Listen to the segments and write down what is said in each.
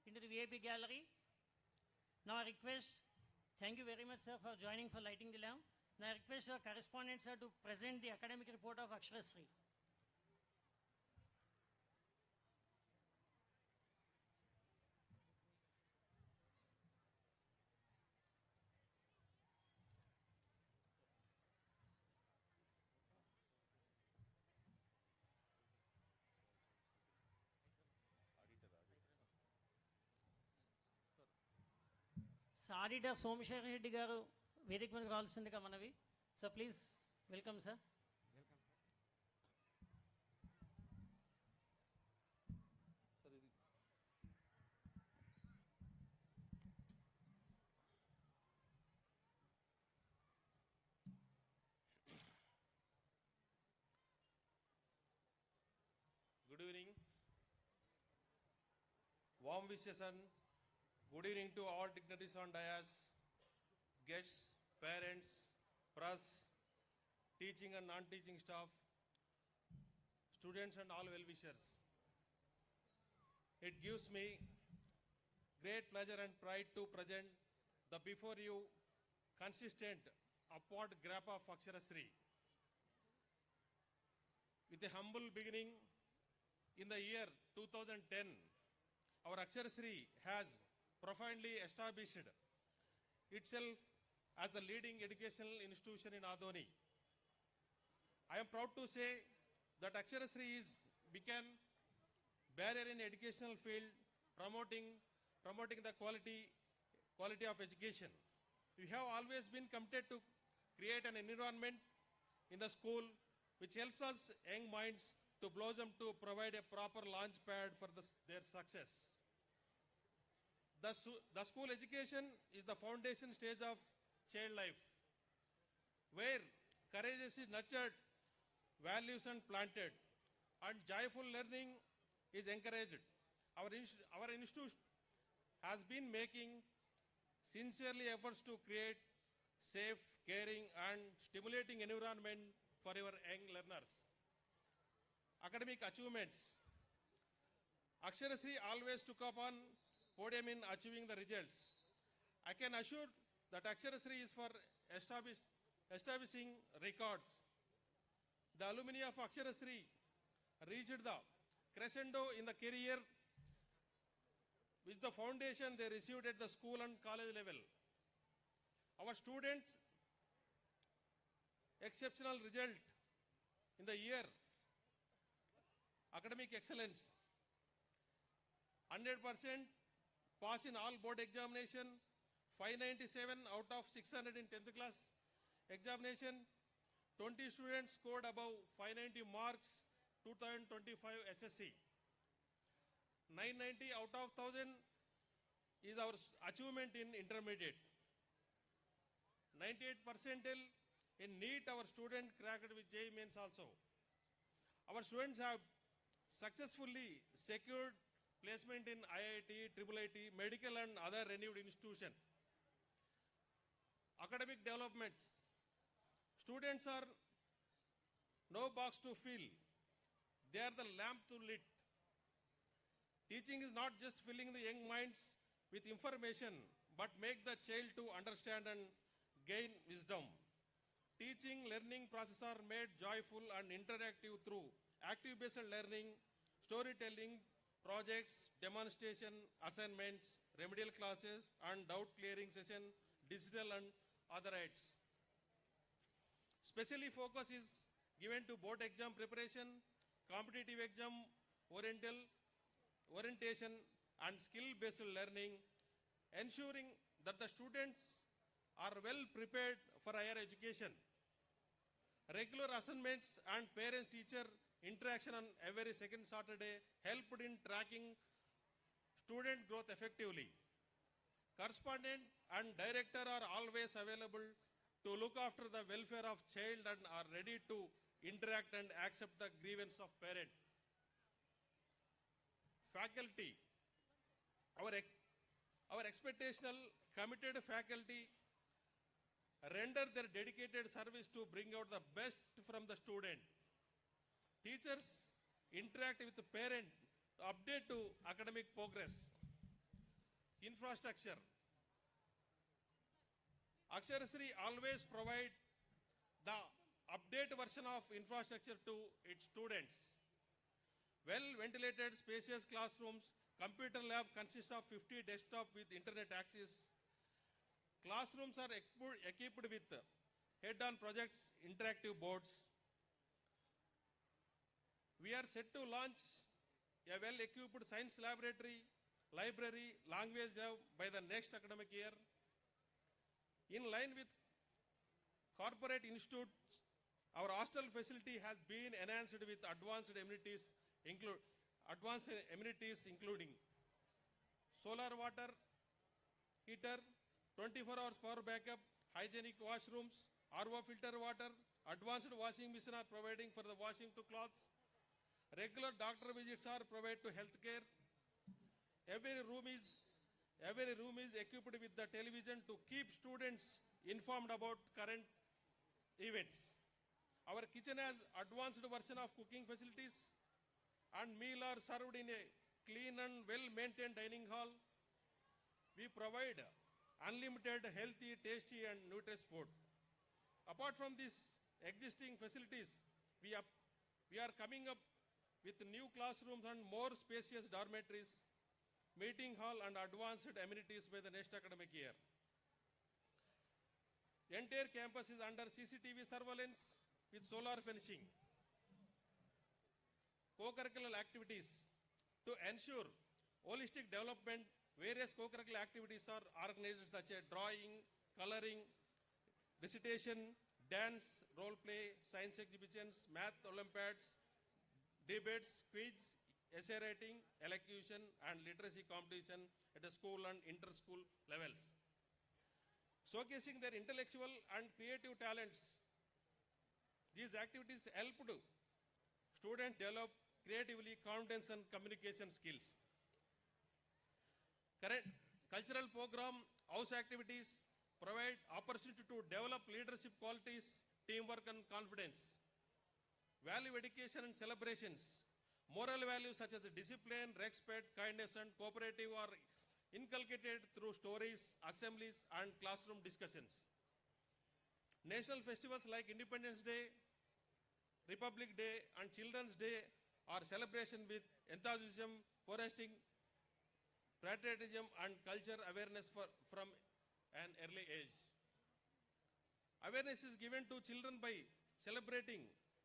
into the VIP gallery. Now I request, thank you very much, sir, for joining for lighting the lamp. Now I request our correspondent, sir, to present the academic report of Aksharasri. Auditor Somashekar Reddy garu వేదిక మీదకి రావాల్సిందిగా మనవి. Sir please welcome sir. Good evening. Warm wishes and good evening to all dignitaries on dais, guests, parents, press, teaching and non-teaching staff, students and all well-wishers. It gives me great pleasure and pride to present the before you consistent upward graph of Aksharasri. With a humble beginning in the year 2010, our Aksharasri has profoundly established itself as the leading educational institution in Adoni. I am proud to say that Aksharasri is become barrier in educational field, promoting the quality of education. We have always been committed to create an environment in the school which helps us young minds to blossom to provide a proper launch pad for their success. The school education is the foundation stage of child life, where courage is nurtured, values are planted, and joyful learning is encouraged. Our institute has been making sincerely efforts to create safe, caring, and stimulating environment for our young learners. Academic achievements. Aksharasri always took up on podium in achieving the results. I can assure that Aksharasri is for establishing records. The alumni of Aksharasri reached the crescendo in the career with the foundation they received at the school and college level. Our students' exceptional result in the year academic excellence, 100% pass in all board examination, 597 out of 600 in 10th class examination, 20 students scored above 590 marks 2025 SSC. 990 out of 1000 is our achievement in intermediate. 98 percentile in NEET our student cracked with JEE Mains also. Our students have successfully secured placement in IIT, IIIT, medical and other renowned institutions. Academic developments. Students are no box to fill. They are the lamp to lit. Teaching is not just filling the young minds with information, but make the child to understand and gain wisdom. Teaching, learning process are made joyful and interactive through active-based learning, storytelling, projects, demonstration, assignments, remedial classes, and doubt-clearing session, digital and other aids. Specially focus is given to board exam preparation, competitive exam orientation, and skill-based learning, ensuring that the students are well prepared for higher education. Regular assignments and parent-teacher interaction on every second Saturday helped in tracking student growth effectively. Correspondent and director are always available to look after the welfare of child and are ready to interact and accept the grievance of parent. Faculty. Our expectational committed faculty render their dedicated service to bring out the best from the student. Teachers interact with the parent to update to academic progress. Infrastructure. Aksharasri always provide the update version of infrastructure to its students. Well-ventilated, spacious classrooms, computer lab consists of 50 desktop with internet access. Classrooms are equipped with head-on projects, interactive boards. We are set to launch a well-equipped science laboratory, library, language lab by the next academic year. In line with corporate institutes, our hostel facility has been enhanced with advanced amenities including solar water heater, 24 hours power backup, hygienic washrooms, RO filter water, advanced washing machine are providing for the washing to clothes. Regular doctor visits are provided to healthcare. Every room is equipped with the television to keep students informed about current events. Our kitchen has advanced version of cooking facilities and meal are served in a clean and well-maintained dining hall. We provide unlimited, healthy, tasty and nutritious food. Apart from these existing facilities, we are coming up with new classrooms and more spacious dormitories, meeting hall and advanced amenities by the next academic year. Entire campus is under CCTV surveillance with solar fencing. Co-curricular activities. To ensure holistic development, various co-curricular activities are organized such as drawing, coloring, recitation, dance, role play, science exhibitions, math olympiads, debates, quiz, essay writing, elocution and literacy competition at the school and inter-school levels. Showcasing their intellectual and creative talents, these activities help students develop creatively confidence and communication skills. Current cultural program, house activities provide opportunity to develop leadership qualities, teamwork and confidence. Value education and celebrations. Moral values such as discipline, respect, kindness and cooperative are inculcated through stories, assemblies and classroom discussions. National festivals like Independence Day, Republic Day and Children's Day are celebration with enthusiasm, fostering patriotism and culture awareness from an early age. Awareness is given to children by celebrating,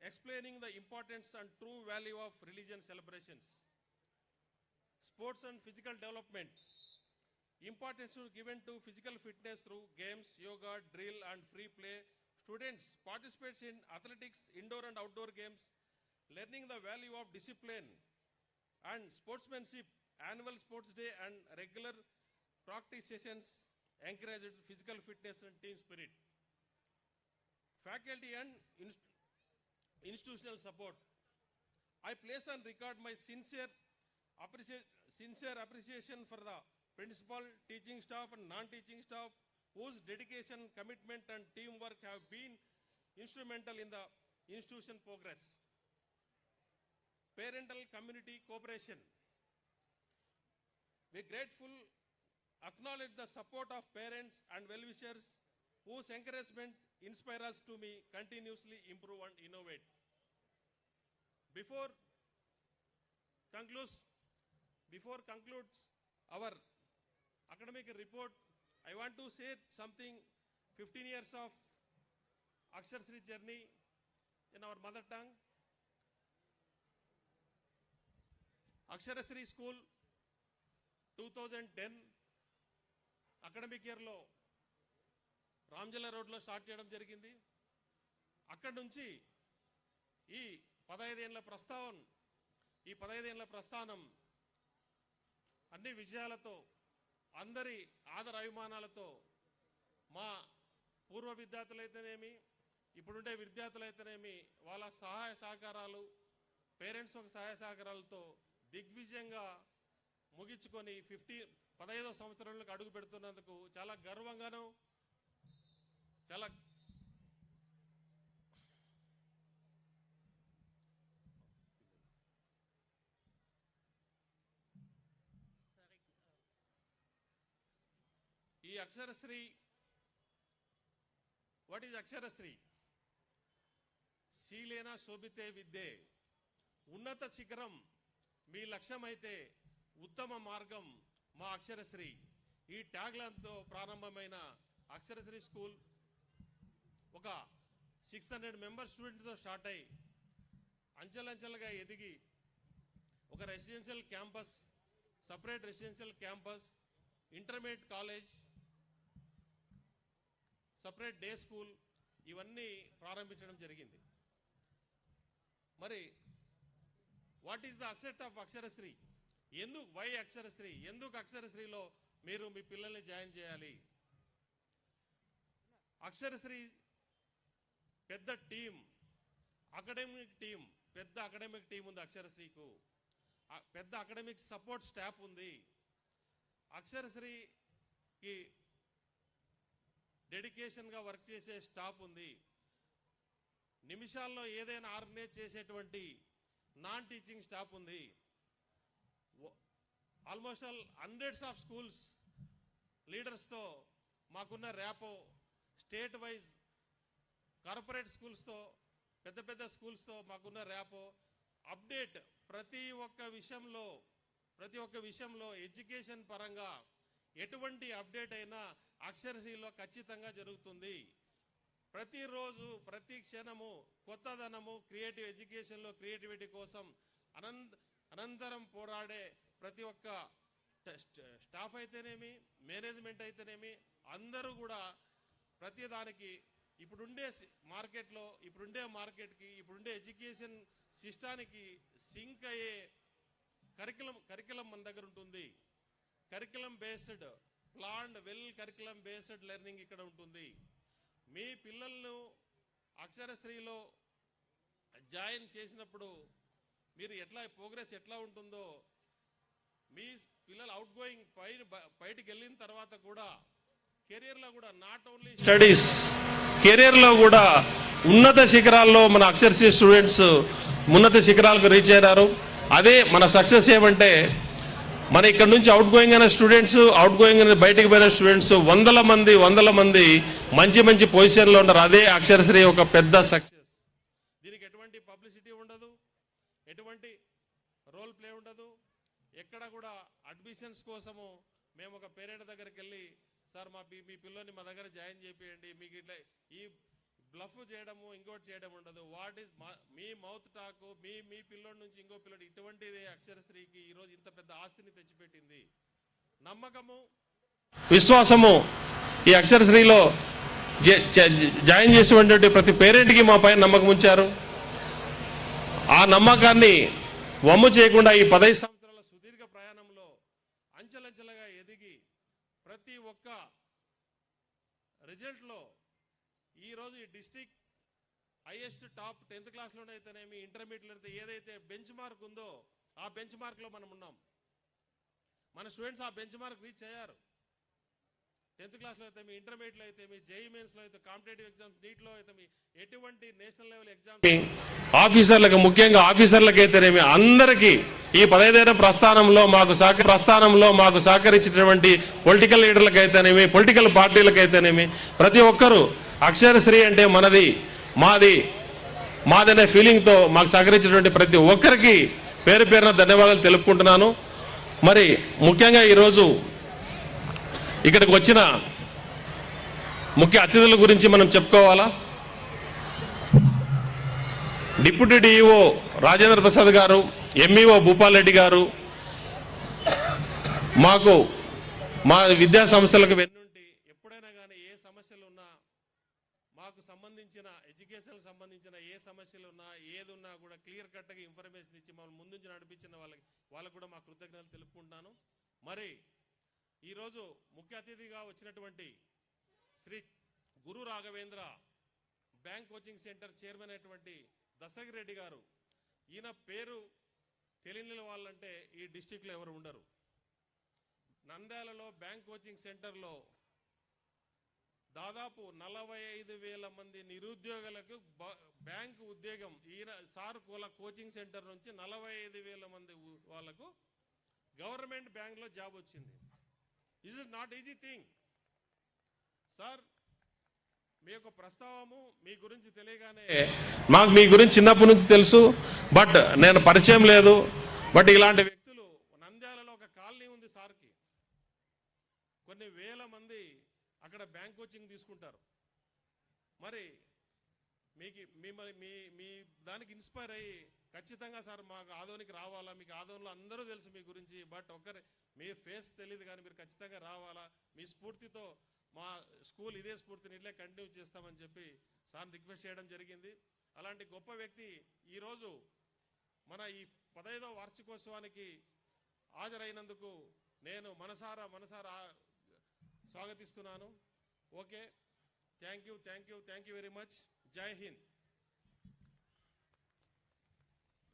explaining the importance and true value of religion celebrations. Sports and physical development. Importance is given to physical fitness through games, yoga, drill and free play. Students participate in athletics, indoor and outdoor games, learning the value of discipline and sportsmanship. Annual sports day and regular practice sessions encourage physical fitness and team spirit. Faculty and institutional support. I place on record my sincere appreciation for the principal, teaching staff and non-teaching staff whose dedication, commitment and teamwork have been instrumental in the institution progress. Parental community cooperation. We grateful acknowledge the support of parents and well-wishers whose encouragement inspire us to continuously improve and innovate. Before concludes our academic report, I want to say something. 15 years of Aksharasri journey in our mother tongue. Aksharasri School 2010 academic ఇయర్లో రామ్జల్లా రోడ్లో start చేయడం జరిగింది. అక్కడి నుంచి ఈ 15 ఏళ్ల ప్రస్థానం అన్ని విజయాలతో, అందరి ఆదర అభిమానాలతో మా పూర్వ విద్యార్థులైతేనేమి, ఇప్పుడుండే విద్యార్థులైతేనేమి వాళ్ళ సహాయ సహకారాలు, పేరెంట్స్ ఒక సహాయ సహకారాలతో దిగ్విజయంగా ముగించుకొని 15వ సంవత్సరంలోకి అడుగు పెడుతున్నందుకు చాలా గర్వంగాను, చాలా Aksharasri, what is Aksharasri? శీలేన శోభితే విద్యే, ఉన్నత శిఖరం మీ లక్ష్యమైతే ఉత్తమ మార్గం మా అక్షరశ్రీ. ఈ ట్యాగ్లైన్తో ప్రారంభమైన అక్షరశ్రీ స్కూల్ ఒక 600 మెంబర్ స్టూడెంట్తో స్టార్ట్ అయ్యి అంచెలంచెలుగా ఎదిగి ఒక residential campus, separate residential campus, intermediate college, separate day school ఇవన్నీ ప్రారంభించడం జరిగింది. మరి what is the asset of Aksharasri? Why Aksharasri? ఎందుకు అక్షరశ్రీలో మీరు మీ పిల్లల్ని జాయిన్ చేయాలి? అక్షరశ్రీ పెద్ద టీం, అకాడమిక్ టీం, పెద్ద అకాడమిక్ టీం ఉంది అక్షరశ్రీకు. పెద్ద అకాడమిక్ సపోర్ట్ స్టాఫ్ ఉంది. అక్షరశ్రీకి డెడికేషన్గా వర్క్ చేసే స్టాఫ్ ఉంది. నిమిషాల్లో ఏదైనా ఆర్గనైజ్ చేసేటువంటి నాన్ టీచింగ్ స్టాఫ్ ఉంది. Almost all hundreds of schools లీడర్స్తో మాకున్న ర్యాపో, స్టేట్ వైజ్ కార్పొరేట్ స్కూల్స్తో, పెద్ద పెద్ద స్కూల్స్తో మాకున్న ర్యాపో, అప్డేట్ ప్రతి ఒక్క విషయంలో ఎడ్యుకేషన్ పరంగా ఎటువంటి అప్డేట్ అయినా అక్షరశ్రీలో ఖచ్చితంగా జరుగుతుంది. ప్రతిరోజు ప్రతి క్షణము కొత్తదనము, క్రియేటివ్ ఎడ్యుకేషన్లో క్రియేటివిటీ కోసం అనంతరం పోరాడే ప్రతి ఒక్క స్టాఫ్ అయితేనేమి, మేనేజ్మెంట్ అయితేనేమి, అందరూ కూడా ప్రతిదానికి ఇప్పుడుండే మార్కెట్కి ఇప్పుడుండే ఎడ్యుకేషన్ సిస్టానికి సింక్ అయ్యే కరికులం మన దగ్గర ఉంటుంది. Curriculum based planned curriculum based learning ఇక్కడ ఉంటుంది. మీ పిల్లలను అక్షరశ్రీలో జాయిన్ చేసినప్పుడు మీరు ప్రోగ్రెస్ ఎట్లా ఉంటుందో, మీ పిల్లలు అవుట్ గోయింగ్ బయటికి వెళ్ళిన తర్వాత కూడా కెరియర్లో కూడా నాట్ ఓన్లీ స్టడీస్, కెరియర్లో కూడా ఉన్నత శిఖరాల్లో మన అక్షరశ్రీ స్టూడెంట్స్ ఉన్నత శిఖరాలకు రీచ్ అయ్యారు. అదే మన సక్సెస్ ఏమంటే, మన ఇక్కడ నుంచి అవుట్ గోయింగ్ అయిన స్టూడెంట్స్, అవుట్ గోయింగ్ అయిన బయటకు పోయిన స్టూడెంట్స్ వందల మంది మంచి పొజిషన్లో ఉన్నారు. అదే అక్షరశ్రీ ఒక పెద్ద సక్సెస్. దీనికి ఎటువంటి పబ్లిసిటీ ఉండదు, ఎటువంటి రోల్ ప్లే ఉండదు. ఎక్కడ కూడా అడ్మిషన్స్ కోసము మేము ఒక పేరెంట్ దగ్గరికి వెళ్ళి, సార్ మీ పిల్లని మా దగ్గర జాయిన్ చేయండి, మీకు ఇట్లా ఈ బ్లఫ్ చేయడము ఇంకోటి చేయడం ఉండదు. వాట్ ఈస్ మీ మౌత్ టాక్, మీ పిల్లోడి నుంచి ఇంకో పిల్లడు, ఇటువంటిది అక్షరశ్రీకి ఈరోజు ఇంత పెద్ద ఆస్తిని తెచ్చిపెట్టింది. నమ్మకము, విశ్వాసము ఈ అక్షరశ్రీలో జాయిన్ చేసినటువంటి ప్రతి పేరెంట్కి మా పైన నమ్మకం ఉంచారు. ఆ నమ్మకాన్ని వమ్ము చేయకుండా ఈ 15 సంవత్సరాల సుదీర్ఘ ప్రయాణంలో అంచెలంచెలుగా ఎదిగి ప్రతి ఒక్క రిజల్ట్లో ఈరోజు ఈ డిస్ట్రిక్ట్ హైయెస్ట్ టాప్ 10th క్లాస్లోనే అయితేనేమి, ఇంటర్మీడియట్లో ఏదైతే బెంచ్ మార్క్ ఉందో ఆ బెంచ్ మార్క్లో మనం ఉన్నాం. మన స్టూడెంట్స్ ఆ బెంచ్ మార్క్ రీచ్ అయ్యారు. 10th క్లాస్లో అయితే, ఇంటర్మీడియట్లో అయితే, జేఈ మెయిన్స్లో అయితే, కాంపిటేటివ్ ఎగ్జామ్స్, నీట్లో అయితే, ఎటువంటి నేషనల్ లెవెల్ ఎగ్జామ్స్ ఆఫీసర్లకు, ముఖ్యంగా ఆఫీసర్లకు అయితేనేమి అందరికీ ఈ 15 ప్రస్థానంలో మాకు సహకరించినటువంటి పొలిటికల్ లీడర్లకు అయితేనేమి, పొలిటికల్ పార్టీలకు అయితేనేమి, ప్రతి ఒక్కరూ అక్షరశ్రీ అంటే మాదనే ఫీలింగ్తో మాకు సహకరించినటువంటి ప్రతి ఒక్కరికి పేరున ధన్యవాదాలు తెలుపుకుంటున్నాను. మరి ముఖ్యంగా ఈరోజు ఇక్కడికి వచ్చిన ముఖ్య అతిథుల గురించి మనం చెప్పుకోవాలా. డిప్యూటీ డిఈఓ రాజేంద్ర ప్రసాద్ గారు, ఎంఈఓ భూపాల్ రెడ్డి గారు మా విద్యా సంస్థలకు వెన్నుండి ఎప్పుడైనా కానీ ఏ సమస్యలు ఉన్నా, మాకు సంబంధించిన ఎడ్యుకేషన్ సంబంధించిన ఏ సమస్యలు ఉన్నా, ఏదున్నా కూడా క్లియర్ కట్గా ఇన్ఫర్మేషన్ ఇచ్చి మమ్మల్ని ముందుంచి నడిపించిన వాళ్ళకు కూడా మా కృతజ్ఞతలు తెలుపుకుంటాను. మరి ఈరోజు ముఖ్య అతిథిగా వచ్చినటువంటి Shri Guru Raghavendra bank coaching centre chairman అయినటువంటి దశగిరి రెడ్డి గారు, ఈయన పేరు తెలియని వాళ్ళంటే ఈ డిస్టిక్లో ఎవరు ఉండరు. నంద్యాలలో బ్యాంక్ కోచింగ్ సెంటర్లో దాదాపు 45,000 మంది నిరుద్యోగులకు బ్యాంకు ఉద్యోగం, ఈయన సార్ కోచింగ్ సెంటర్ నుంచి 45,000 మంది వాళ్ళకు గవర్నమెంట్ బ్యాంక్లో జాబ్ వచ్చింది. It is not easy thing. Sir మీ యొక్క ప్రస్తావము మీ గురించి తెలియగానే మాకు మీ గురించి చిన్నప్పటి నుంచి తెలుసు, బట్ నేను పరిచయం లేదు. బట్ ఇలాంటి వ్యక్తులు నంద్యాలలో ఒక కాలనీ ఉంది సార్కి, కొన్ని వేల మంది అక్కడ బ్యాంక్ కోచింగ్ తీసుకుంటారు. మరి మీ దానికి ఇన్స్పైర్ అయ్యి ఖచ్చితంగా సార్ మాకు ఆదోనికి రావాలా, మీకు ఆదోన్లో అందరూ తెలుసు మీ గురించి, బట్ మీ ఫేస్ తెలియదు కానీ మీరు ఖచ్చితంగా రావాలా, మీ స్ఫూర్తితో మా స్కూల్ ఇదే స్ఫూర్తిని ఇట్లే కంటిన్యూ చేస్తామని చెప్పి సార్ రిక్వెస్ట్ చేయడం జరిగింది. అలాంటి గొప్ప వ్యక్తి ఈరోజు మన ఈ 15వ వార్షికోత్సవానికి హాజరైనందుకు నేను మనసారా స్వాగతిస్తున్నాను. Okay, thank you very much. జై హింద్.